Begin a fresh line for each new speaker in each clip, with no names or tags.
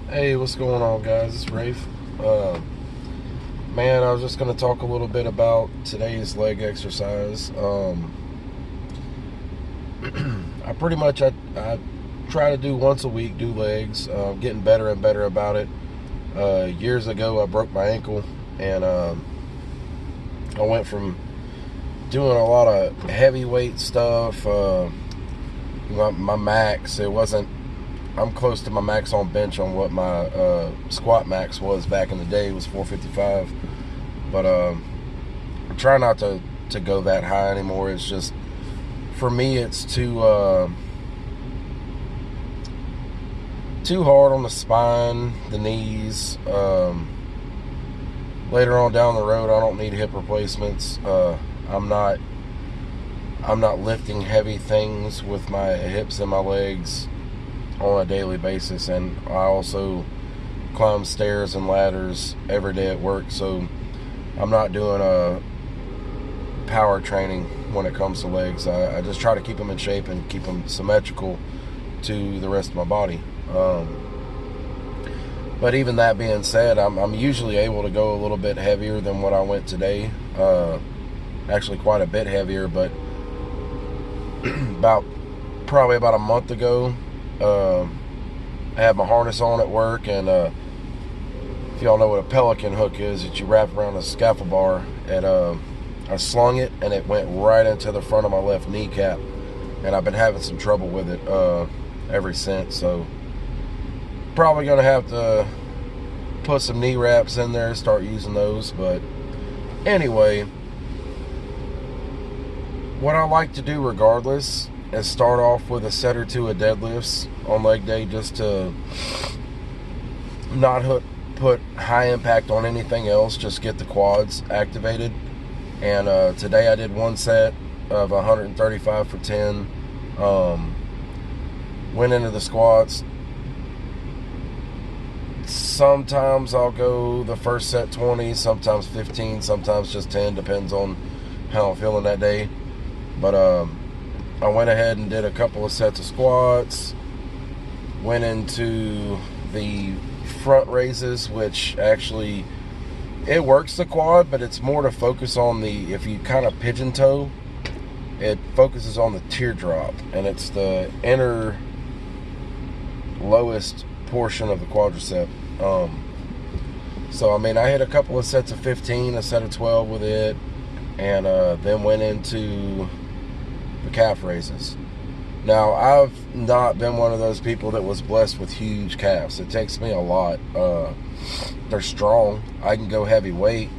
Hey, what's going on, guys? It's Rafe. Uh, Man, I was just going to talk a little bit about today's leg exercise. I pretty much I try to do once a week, do legs. Getting better and better about it. Years ago, I broke my ankle, and I went from doing a lot of heavyweight stuff. My max, it wasn't. I'm close to my max on bench on what my squat max was back in the day. It was 455. But I try not to go that high anymore. It's just, for me, it's too hard on the spine, the knees. Later on down the road, I don't need hip replacements. I'm not lifting heavy things with my hips and my legs on a daily basis, and I also climb stairs and ladders every day at work, so I'm not doing a power training when it comes to legs. I just try to keep them in shape and keep them symmetrical to the rest of my body. But even that being said, I'm usually able to go a little bit heavier than what I went today. Actually quite a bit heavier, but probably about a month ago, I had my harness on at work, and if y'all know what a pelican hook is, that you wrap around a scaffold bar, and I slung it, and it went right into the front of my left kneecap, and I've been having some trouble with it ever since. So probably gonna have to put some knee wraps in there, start using those. But anyway, what I like to do regardless is start off with a set or two of deadlifts on leg day, just to not put high impact on anything else, just get the quads activated. And today I did one set of 135 for 10. Went into the squats. Sometimes I'll go the first set 20, sometimes 15, sometimes just 10, depends on how I'm feeling that day. But I went ahead and did a couple of sets of squats, went into the front raises, which actually, it works the quad, but it's more to focus on if you kind of pigeon toe, it focuses on the teardrop, and it's the inner lowest portion of the quadricep. So I mean, I hit a couple of sets of 15, a set of 12 with it, and then went into the calf raises. Now, I've not been one of those people that was blessed with huge calves. It takes me a lot. They're strong. I can go heavy weight,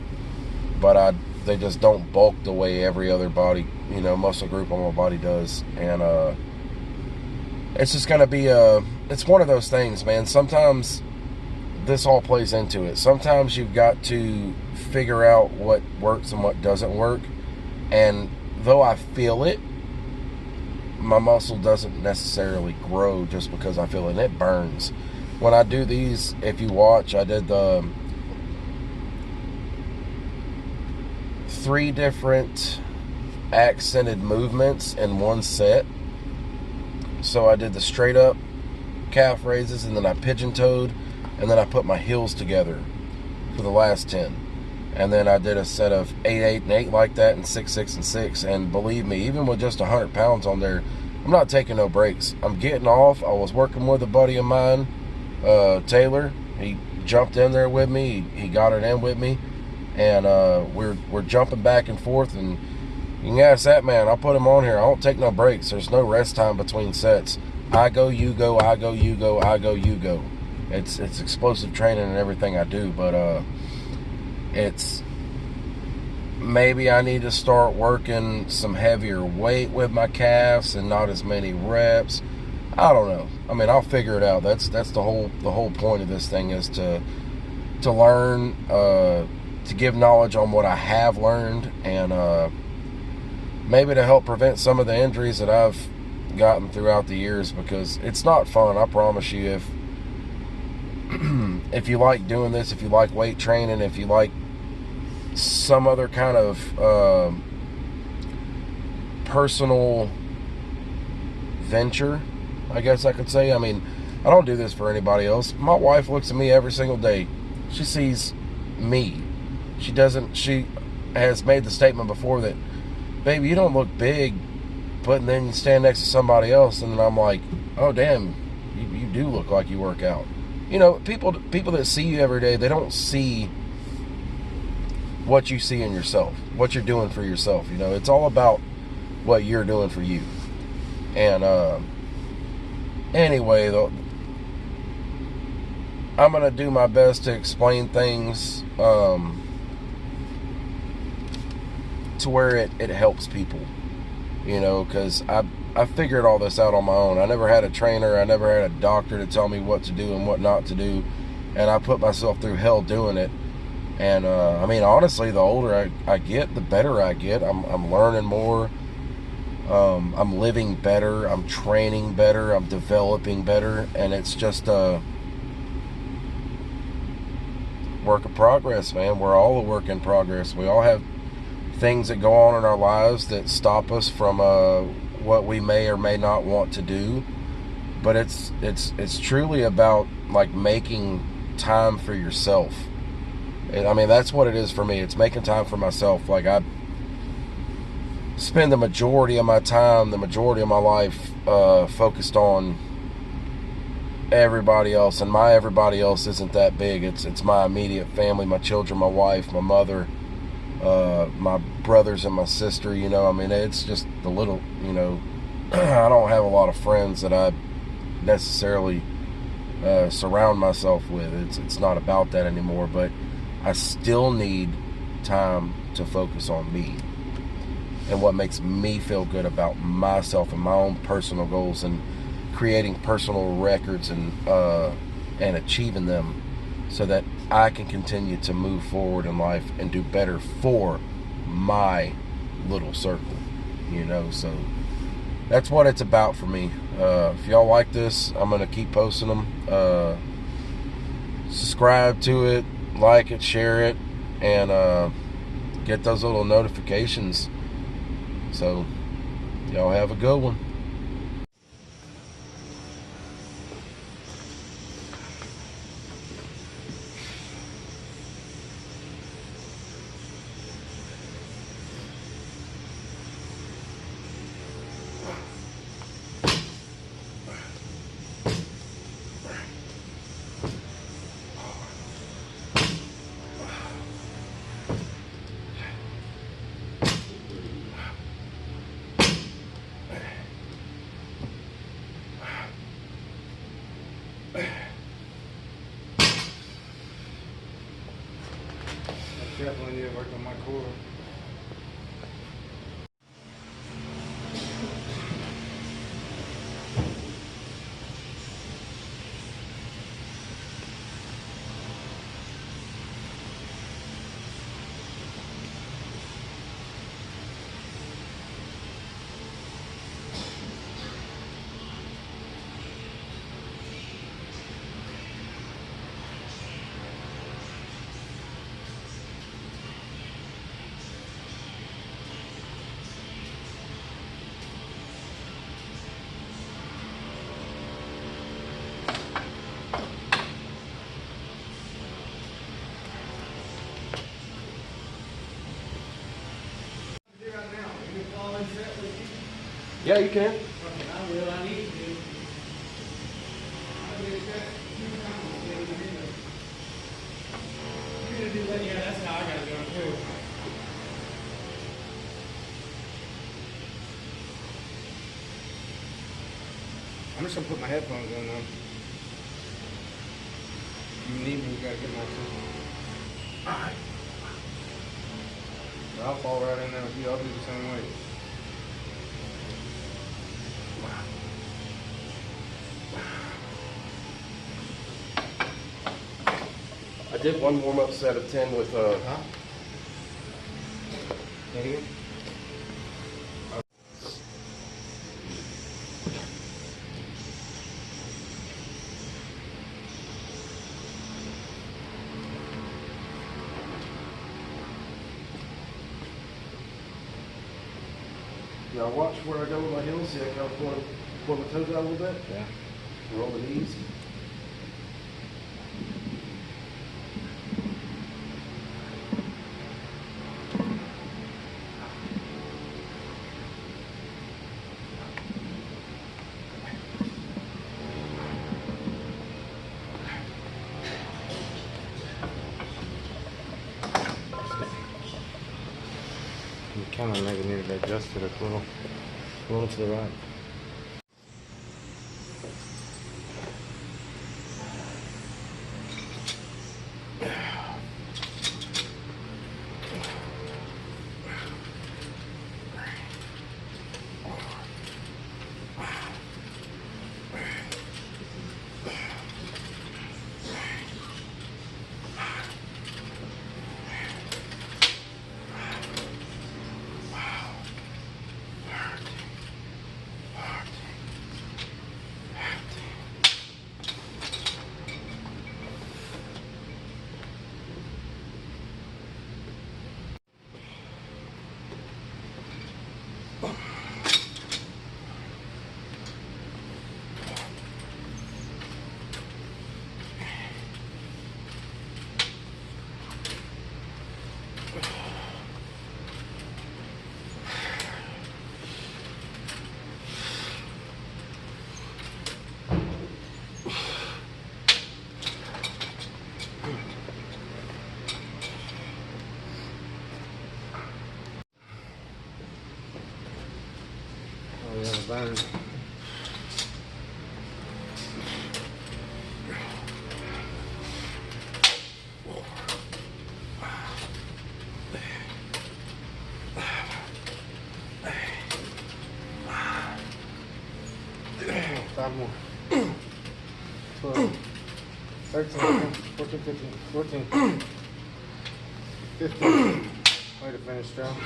but they just don't bulk the way every other body, muscle group on my body does. And it's just going to be it's one of those things, man. Sometimes this all plays into it. Sometimes you've got to figure out what works and what doesn't work. And though I feel it, my muscle doesn't necessarily grow just because I feel it. And it burns. When I do these, if you watch, I did the 3 different accented movements in one set. So I did the straight up calf raises, and then I pigeon toed, and then I put my heels together for the last 10. And then I did a set of 8, 8, and 8 like that, and 6, 6, and 6. And believe me, even with just 100 pounds on there, I'm not taking no breaks. I'm getting off. I was working with a buddy of mine, Taylor. He jumped in there with me. He got it in with me. And we're jumping back and forth. And you can ask that man. I'll put him on here. I don't take no breaks. There's no rest time between sets. I go, you go, I go, you go, I go, you go. It's explosive training and everything I do, but it's maybe I need to start working some heavier weight with my calves and not as many reps. I don't know. I mean, I'll figure it out. That's the whole point of this thing, is to learn, to give knowledge on what I have learned, and maybe to help prevent some of the injuries that I've gotten throughout the years, because it's not fun. I promise you. If you like doing this, if you like weight training, if you like some other kind of personal venture, I guess I could say. I mean, I don't do this for anybody else. My wife looks at me every single day. She sees me. She has made the statement before that, baby, you don't look big, but then you stand next to somebody else, and then I'm like, oh, damn, you do look like you work out. You know, people that see you every day, they don't see what you see in yourself, what you're doing for yourself. You know, it's all about what you're doing for you. And anyway, though, I'm going to do my best to explain things to where it helps people, you know, because I figured all this out on my own. I never had a trainer. I never had a doctor to tell me what to do and what not to do. And I put myself through hell doing it. And, I mean, honestly, the older I get, the better I get. I'm learning more. I'm living better. I'm training better. I'm developing better. And it's just a work of progress, man. We're all a work in progress. We all have things that go on in our lives that stop us from what we may or may not want to do. But it's truly about, like, making time for yourself. I mean, that's what it is for me. It's making time for myself. Like, I spend the majority of my time, the majority of my life focused on everybody else, and my everybody else isn't that big. It's my immediate family, my children, my wife, my mother, my brothers and my sister. You know, I mean, it's just the little, you know, I don't have a lot of friends that I necessarily surround myself with. It's not about that anymore, but I still need time to focus on me and what makes me feel good about myself and my own personal goals, and creating personal records and achieving them so that I can continue to move forward in life and do better for my little circle, you know. So that's what it's about for me. If y'all like this, I'm going to keep posting them. Subscribe to it, like it, share it, and get those little notifications. So y'all have a good one.
Definitely need to work on my core.
Yeah, you can.
Okay, I will. I need to. I did that 2 times. You're gonna do that? Yeah, that's how I gotta do it too. I'm just gonna put my headphones in though. You need me, you gotta get my attention.
Alright.
I'll fall right in there with you. I'll do the same way.
I did one warm-up set of 10 with
Huh? Say it again?
Yeah, watch where I go with my heels. See, I kind of point my toes out a little bit.
Yeah.
Roll the knees.
Kind of maybe needed to adjust it a little to the right. Oh yeah, the burn. Five more. 12, 13, 14, 15, 14, 15. Way to finish strong.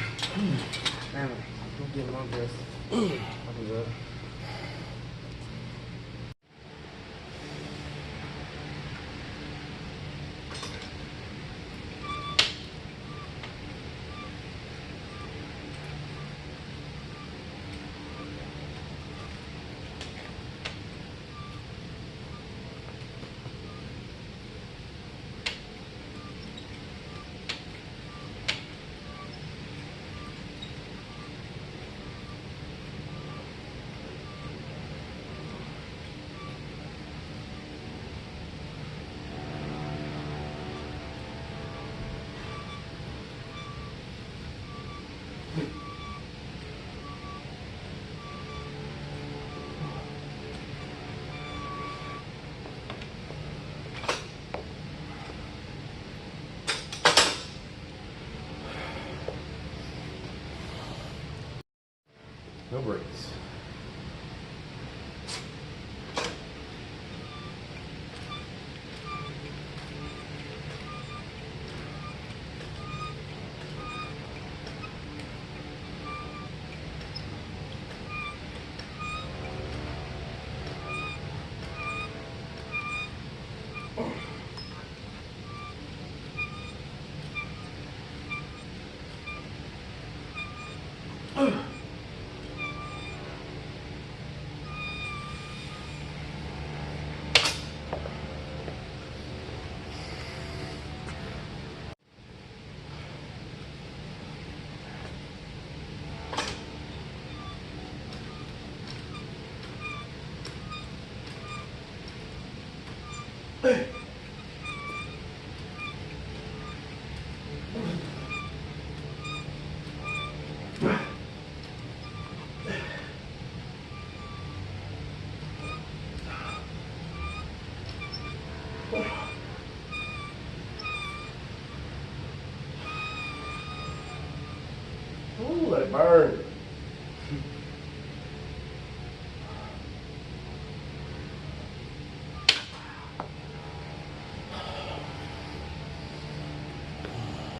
Damn it. I'm getting my best. I can do it.
No breaks. Ooh, let it burn.